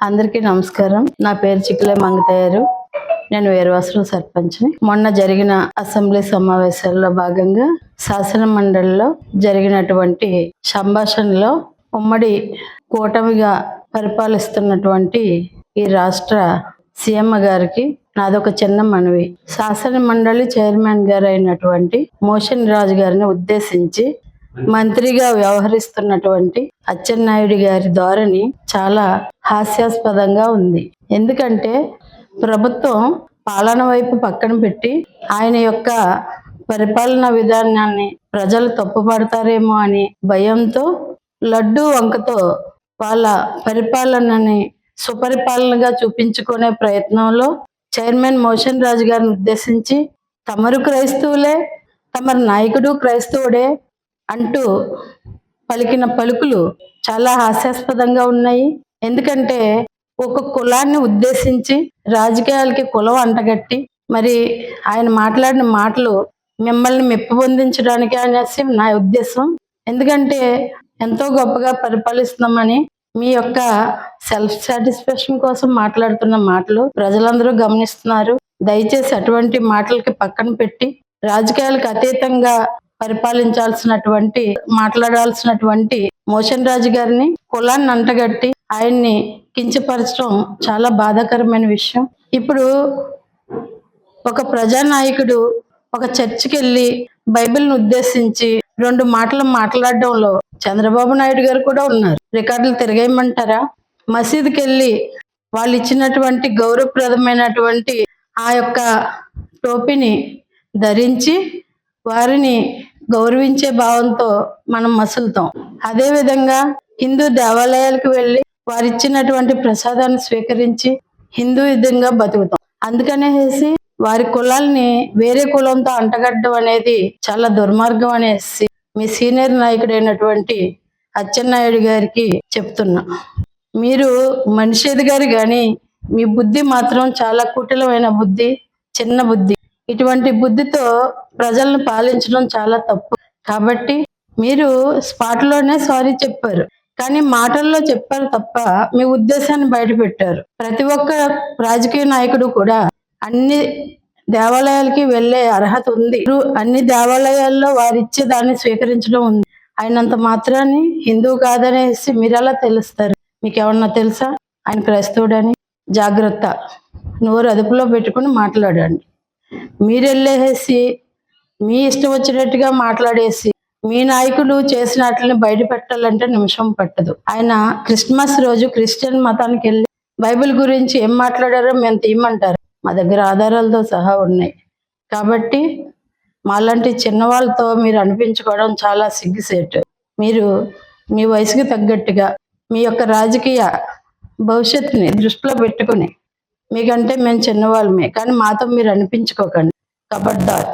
అందరికీ నమస్కారం. నా పేరు చిక్కిలే మంగతయ్యారు. నేను వీరవాసరం సర్పంచ్ని. మొన్న జరిగిన అసెంబ్లీ సమావేశాల్లో భాగంగా శాసన మండలిలో జరిగినటువంటి సంభాషణలో ఉమ్మడి కూటమిగా పరిపాలిస్తున్నటువంటి ఈ రాష్ట్ర సీఎం గారికి నాదొక చిన్న మనవి. శాసన మండలి చైర్మన్ గారు అయినటువంటి మోషన్ రాజు గారిని ఉద్దేశించి మంత్రిగా వ్యవహరిస్తున్నటువంటి అచ్చెన్నాయుడు గారి ధోరణి చాలా హాస్యాస్పదంగా ఉంది. ఎందుకంటే ప్రభుత్వం పాలన వైపు పక్కన పెట్టి ఆయన యొక్క పరిపాలనా విధానాన్ని ప్రజలు తప్పుపడతారేమో అని భయంతో లడ్డు వంకతో వాళ్ళ పరిపాలనని సుపరిపాలనగా చూపించుకునే ప్రయత్నంలో చైర్మన్ మోషన్ రాజు గారిని ఉద్దేశించి తమరు క్రైస్తవులే, తమరు నాయకుడు క్రైస్తవుడే అంటూ పలికిన పలుకులు చాలా హాస్యాస్పదంగా ఉన్నాయి. ఎందుకంటే ఒక కులాన్ని ఉద్దేశించి రాజకీయాలకి కులం అంటగట్టి మరి ఆయన మాట్లాడిన మాటలు మిమ్మల్ని మెప్పు పొందించడానికి అనేసి నా ఉద్దేశం. ఎందుకంటే ఎంతో గొప్పగా పరిపాలిస్తున్నామని మీ యొక్క సెల్ఫ్ సాటిస్ఫాక్షన్ కోసం మాట్లాడుతున్న మాటలు ప్రజలందరూ గమనిస్తున్నారు. దయచేసి అటువంటి మాటలకి పక్కన పెట్టి రాజకీయాలకు అతీతంగా పరిపాలించాల్సినటువంటి మాట్లాడాల్సినటువంటి మోషన్ రాజు గారిని కులాన్ని అంటగట్టి ఆయన్ని కించపరచడం చాలా బాధాకరమైన విషయం. ఇప్పుడు ఒక ప్రజానాయకుడు ఒక చర్చికి వెళ్ళి బైబిల్ని ఉద్దేశించి 2 మాటలు మాట్లాడడంలో చంద్రబాబు నాయుడు గారు కూడా ఉన్నారు. రికార్డులు తిరగేయమంటారా? మసీదుకి వెళ్ళి వాళ్ళు ఇచ్చినటువంటి గౌరవప్రదమైనటువంటి ఆ యొక్క టోపీని ధరించి వారిని గౌరవించే భావంతో మనం మసులుతాం. అదేవిధంగా హిందూ దేవాలయాలకు వెళ్ళి వారిచ్చినటువంటి ప్రసాదాన్ని స్వీకరించి హిందూ విధంగా బతుకుతాం. అందుకనేసి వారి కులాల్ని వేరే కులంతో అంటగట్టడం అనేది చాలా దుర్మార్గం అనేసి మీ సీనియర్ నాయకుడైనటువంటి అచ్చెన్నాయుడు గారికి చెప్తున్నా. మీరు మనిషి ఎదిగారు కానీ మీ బుద్ధి మాత్రం చాలా కుటిలమైన బుద్ధి, చిన్న బుద్ధి. ఇటువంటి బుద్ధితో ప్రజలను పాలించడం చాలా తప్పు. కాబట్టి మీరు స్పాట్లోనే సారీ చెప్పారు, కానీ మాటల్లో చెప్పారు తప్ప మీ ఉద్దేశాన్ని బయట పెట్టారు. ప్రతి ఒక్క రాజకీయ నాయకుడు కూడా అన్ని దేవాలయాలకి వెళ్ళే అర్హత ఉంది. అన్ని దేవాలయాల్లో వారిచ్చే దాన్ని స్వీకరించడం ఉంది. ఆయనంత మాత్రాన్ని హిందువు కాదనేసి మీరు ఎలా తెలుస్తారు? మీకు ఏమన్నా తెలుసా ఆయన క్రైస్తవుడని? జాగ్రత్త, నోరు అదుపులో పెట్టుకుని మాట్లాడండి. మీరు వెళ్ళేసి మీ ఇష్టం వచ్చినట్టుగా మాట్లాడేసి మీ నాయకులు చేసినట్లని బయట పెట్టాలంటే నిమిషం పట్టదు. ఆయన క్రిస్మస్ రోజు క్రిస్టియన్ మతానికి వెళ్ళి బైబిల్ గురించి ఏం మాట్లాడారో మేము తీయమంటారు. మా దగ్గర ఆధారాలతో సహా ఉన్నాయి. కాబట్టి మాలాంటి చిన్నవాళ్ళతో మీరు అనిపించుకోవడం చాలా సిగ్గుసేటు. మీరు మీ వయసుకి తగ్గట్టుగా మీ యొక్క రాజకీయ భవిష్యత్తుని దృష్టిలో పెట్టుకుని, మీకంటే మేము చిన్నవాళ్ళమే కానీ మాతో మీరు అనిపించుకోకండి. కబడ్దార్.